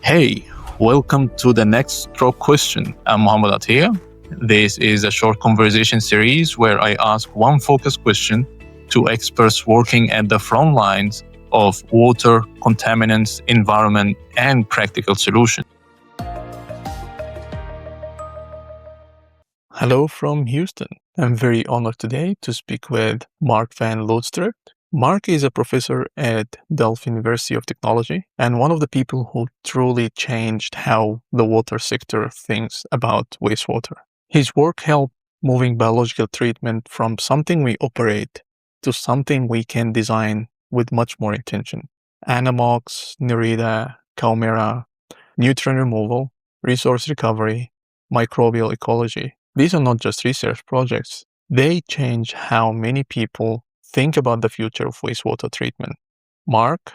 Hey, welcome to the NextDrop Question. I'm Mohamed Ateia. This is a short conversation series where I ask one focused question to experts working at the front lines of water, contaminants, environment, and practical solutions. Hello from Houston. I'm very honored today to speak with Mark van Loosdrecht. Mark is a professor at Delft University of Technology and one of the people who truly changed how the water sector thinks about wastewater. His work helped moving biological treatment from something we operate to something we can design with much more intention. Anammox, Nereda, Kaumera, nutrient removal, resource recovery, microbial ecology. These are not just research projects. They change how many people think about the future of wastewater treatment. Mark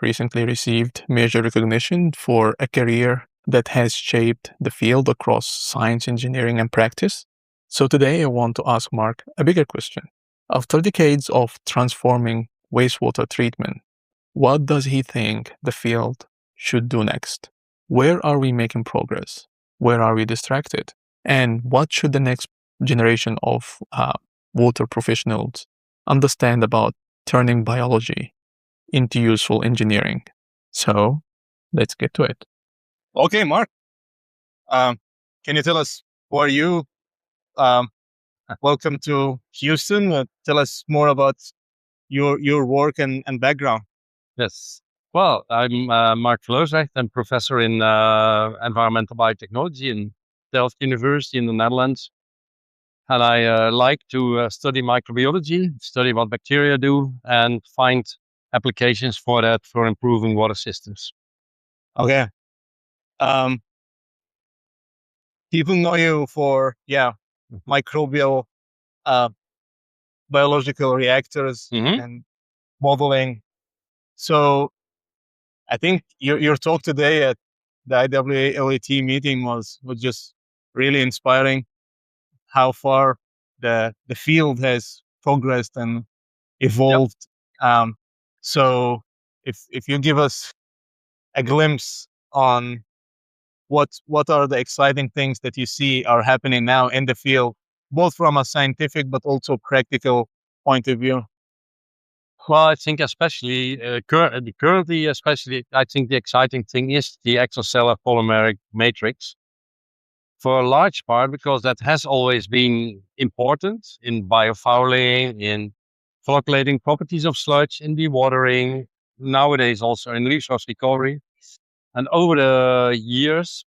recently received major recognition for a career that has shaped the field across science, engineering, and practice. So today I want to ask Mark a bigger question. After decades of transforming wastewater treatment, what does he think the field should do next? Where are we making progress? Where are we distracted? And what should the next generation of water professionals understand about turning biology into useful engineering? So let's get to it. Okay, Mark. Can you tell us who are you? Welcome to Houston. Tell us more about your work and background. Yes. Well, I'm Mark van Loosdrecht. I'm professor in Environmental Biotechnology in Delft University in the Netherlands. And I like to study microbiology, study what bacteria do, and find applications for that for improving water systems. Okay. People know you for, microbial biological reactors and modeling. So I think your talk today at the IWA-LAT meeting was just really inspiring. How far the field has progressed and evolved. Yep. So if you give us a glimpse on what are the exciting things that you see are happening now in the field, both from a scientific but also practical point of view. Well, I think especially currently, I think the exciting thing is the extracellular polymeric matrix. For a large part, because that has always been important in biofouling, in calculating properties of sludge, in dewatering, nowadays also in resource recovery. And over the years,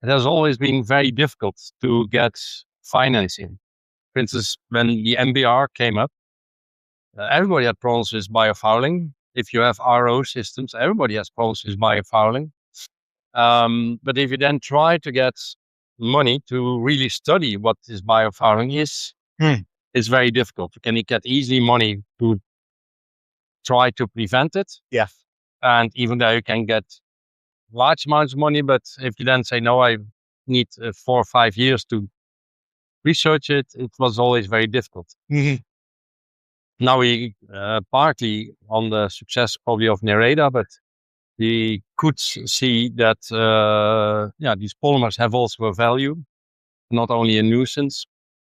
it has always been very difficult to get financing. For instance, when the MBR came up, everybody had problems with biofouling. If you have RO systems, everybody has problems with biofouling. But if you then try to get money to really study what this biofouling is, it's very difficult. You can get easily money to try to prevent it. Yeah. And even though you can get large amounts of money, but if you then say, no, I need 4 or 5 years to research it, it was always very difficult. Now we partly on the success probably of Nereda, but we could see that these polymers have also a value, not only a nuisance.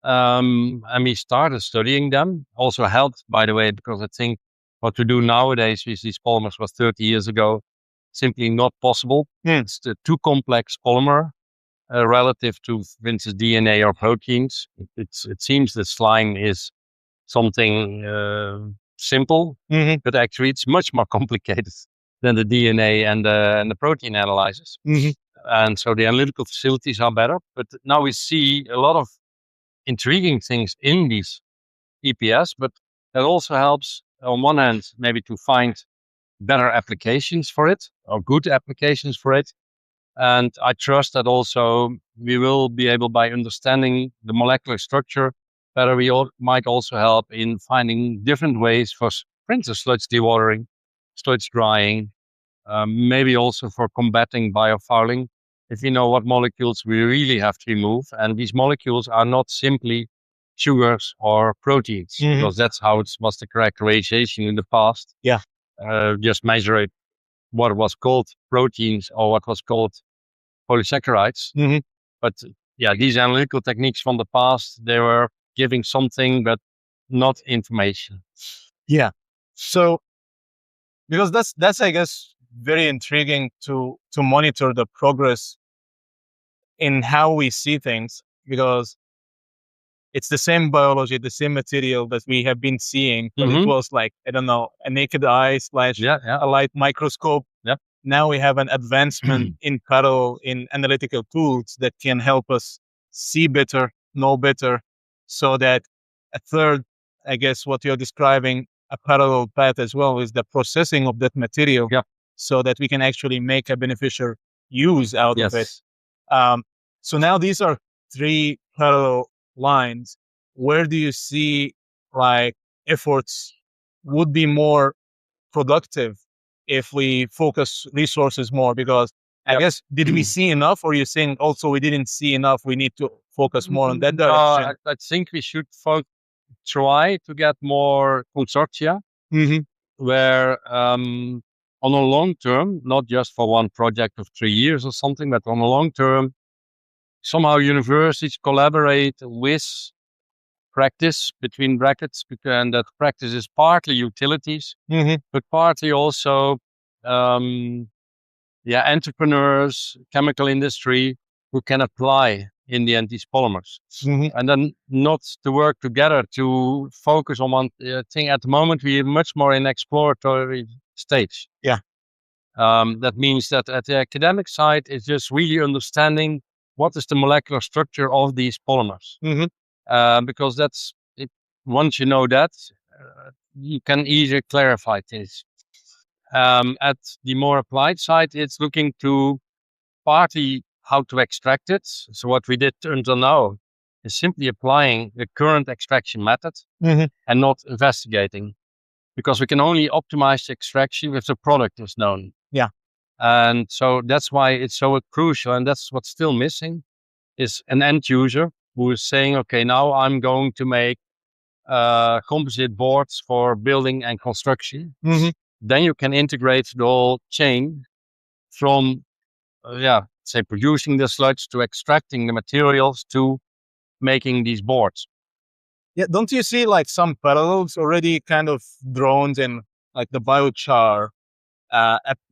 And we started studying them, also helped, by the way, because I think what to do nowadays with these polymers was 30 years ago simply not possible. It's too complex polymer relative to, for instance, DNA or proteins. It seems that slime is something simple, but actually it's much more complicated than the DNA and the protein analyzers. And so the analytical facilities are better. But now we see a lot of intriguing things in these EPS, but that also helps on one hand, maybe to find better applications for it or good applications for it. And I trust that also we will be able, by understanding the molecular structure better, we might also help in finding different ways for instance, sludge dewatering, sludge drying, maybe also for combating biofouling. If you know what molecules we really have to remove, and these molecules are not simply sugars or proteins, because that's how it was the characterization in the past. Yeah. Just measure it what was called proteins or what was called polysaccharides. But yeah, these analytical techniques from the past, they were giving something, but not information. Yeah. So, because that's I guess very intriguing to monitor the progress in how we see things, because it's the same biology, the same material that we have been seeing, but it was like, I don't know, a naked eye / a light microscope. Now we have an advancement in parallel in analytical tools that can help us see better, know better, so that a third, I guess what you're describing, a parallel path as well, is the processing of that material, so that we can actually make a beneficial use out of it. So now these are 3 parallel lines. Where do you see like efforts would be more productive if we focus resources more? Because I guess, did we see enough, or you're saying also we didn't see enough, we need to focus more on that direction? I think we should try to get more consortia where on a long term, not just for one project of 3 years or something, but on a long term, somehow universities collaborate with practice, between brackets, and that practice is partly utilities, but partly also entrepreneurs, chemical industry, who can apply in the end these polymers. And then not to work together to focus on one thing. At the moment, we're much more in exploratory stage. That means that at the academic side, it's just really understanding what is the molecular structure of these polymers. Because that's it. Once you know that, you can easily clarify things. At the more applied side, it's looking to partly how to extract it. So what we did until now is simply applying the current extraction method and not investigating, because we can only optimize the extraction if the product is known. And so that's why it's so crucial, and that's what's still missing, is an end user who is saying, okay, now I'm going to make composite boards for building and construction. Then you can integrate the whole chain from, say, producing the sludge to extracting the materials to making these boards. Don't you see like some parallels already kind of drones in like the biochar,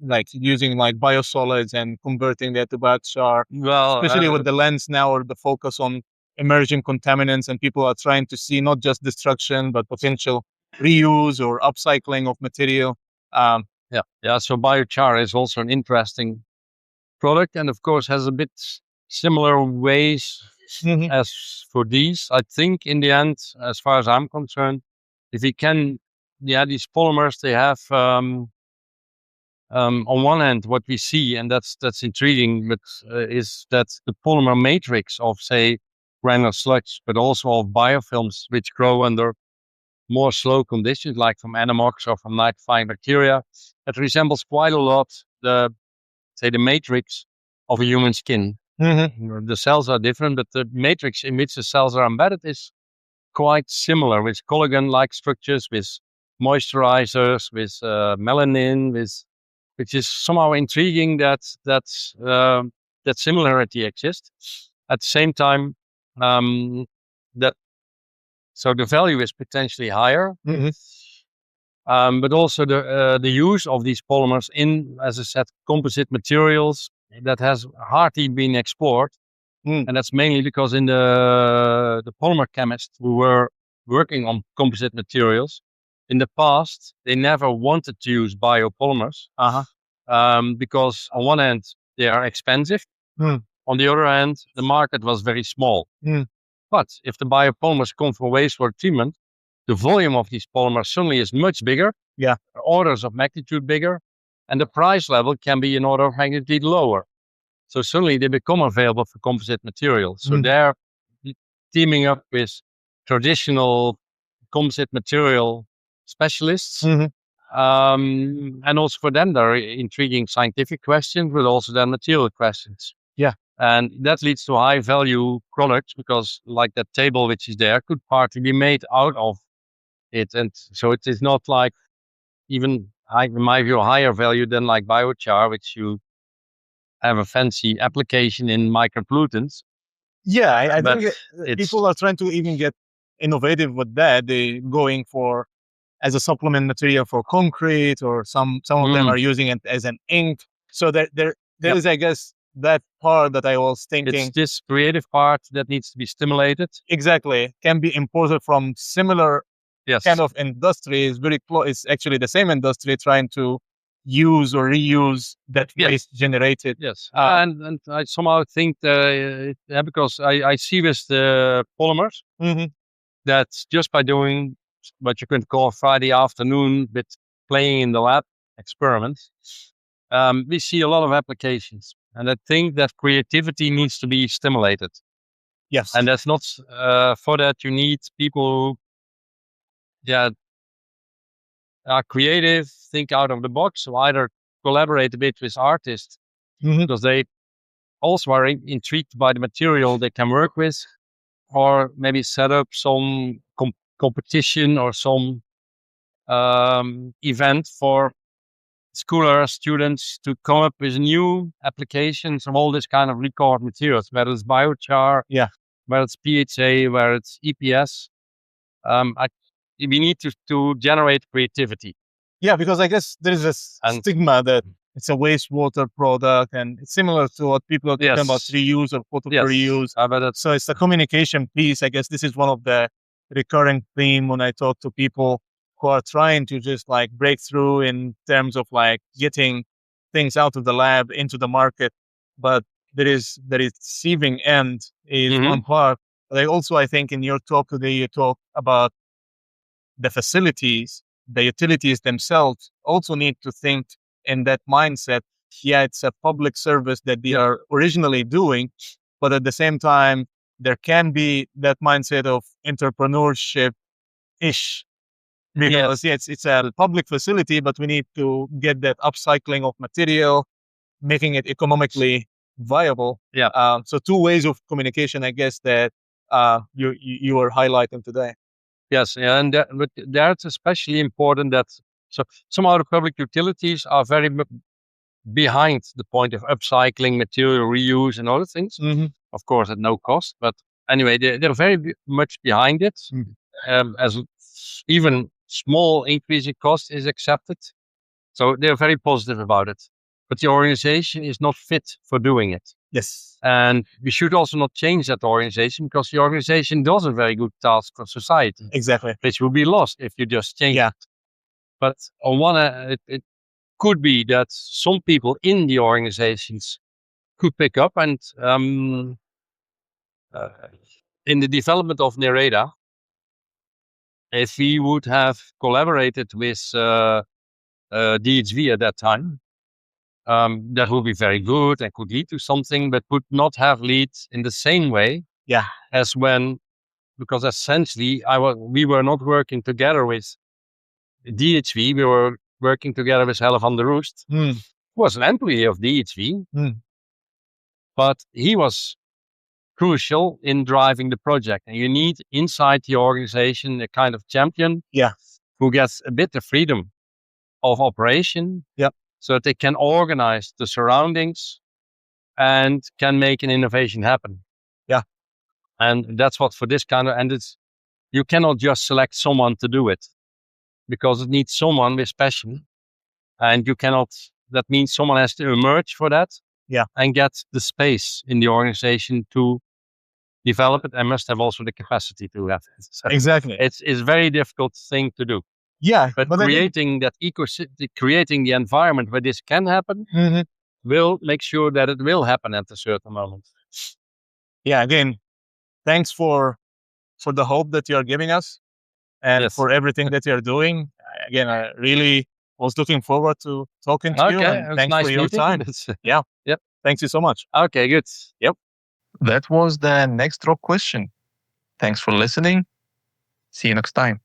like using like biosolids and converting that to biochar? Well, especially with the lens now, or the focus on emerging contaminants, and people are trying to see not just destruction, but potential reuse or upcycling of material. So biochar is also an interesting product, and of course has a bit similar ways as for these. I think in the end, as far as I'm concerned, if we can, these polymers, they have on one hand what we see, and that's intriguing, but is that the polymer matrix of, say, granular sludge, but also of biofilms which grow under more slow conditions, like from Anammox or from nitrifying bacteria, that resembles quite a lot the matrix of a human skin. The cells are different, but the matrix in which the cells are embedded is quite similar, with collagen-like structures, with moisturizers, with melanin, which is somehow intriguing that similarity exists. At the same time, so the value is potentially higher, but also the use of these polymers in, as I said, composite materials, that has hardly been explored. And that's mainly because in the polymer chemists who were working on composite materials in the past, they never wanted to use biopolymers, because on one hand, they are expensive. On the other hand, the market was very small. But if the biopolymers come from wastewater treatment, the volume of these polymers suddenly is much bigger, orders of magnitude bigger, and the price level can be an order of magnitude lower. So suddenly they become available for composite materials. So they're teaming up with traditional composite material specialists. And also for them, there are intriguing scientific questions, but also then material questions. And that leads to high value products, because like that table which is there could partly be made out of it. And so it is not like even in my view, higher value than like biochar, which you have a fancy application in micropollutants. Yeah, I think people are trying to even get innovative with that. They're going for as a supplement material for concrete, or some of them are using it as an ink. So there is, I guess, that part that I was thinking. It's this creative part that needs to be stimulated. Exactly. Can be imported from similar kind of industry. It's very close. It's actually the same industry trying to use or reuse that waste generated. Yes. And I somehow think because I see with the polymers that just by doing what you could call Friday afternoon with playing in the lab experiments, we see a lot of applications. And I think that creativity needs to be stimulated. Yes. And that's not, for that you need people who are creative, think out of the box, or either collaborate a bit with artists because they also are intrigued by the material they can work with, or maybe set up some competition or some event for schoolers, students to come up with new applications of all this kind of record materials, whether it's biochar, whether it's PHA, whether it's EPS. We need to generate creativity. Yeah, because I guess there is a stigma that it's a wastewater product, and it's similar to what people are talking about reuse or photo reuse. So it's the communication piece. I guess this is one of the recurring theme when I talk to people who are trying to just like break through in terms of like getting things out of the lab into the market. But there is the receiving end is one part. But I think in your talk today, you talk about the facilities, the utilities themselves also need to think in that mindset. Yeah, it's a public service that they are originally doing, but at the same time, there can be that mindset of entrepreneurship-ish. Because it's a public facility, but we need to get that upcycling of material, making it economically viable. So two ways of communication, I guess, that you are highlighting today. Yes, and that's especially important that some of the public utilities are very behind the point of upcycling, material reuse, and other things. Of course, at no cost, but anyway, they're very much behind it. As even small increase in cost is accepted, so they're very positive about it. But the organization is not fit for doing it. Yes. And we should also not change that organization, because the organization does a very good task for society. Exactly. Which will be lost if you just change it. But on one hand, it could be that some people in the organizations could pick up and in the development of Nereda, if we would have collaborated with DHV at that time, that would be very good and could lead to something, but would not have lead in the same way as when, because essentially we were not working together with DHV, we were working together with Helle van der Roest, who was an employee of DHV, but he was crucial in driving the project. And you need inside the organization a kind of champion who gets a bit of freedom of operation, so that they can organize the surroundings and can make an innovation happen. And that's what for this kind of, and you cannot just select someone to do it, because it needs someone with passion, and you cannot, that means someone has to emerge for that and get the space in the organization to develop it, and must have also the capacity to have it. So exactly. It's a very difficult thing to do. But creating that ecosystem, creating the environment where this can happen, will make sure that it will happen at a certain moment. Yeah, again, thanks for the hope that you're giving us, and for everything that you're doing. Again, I really was looking forward to talking to you, and thanks for your time. Thanks you so much. Okay, good. That was the NextDrop question. Thanks for listening. See you next time.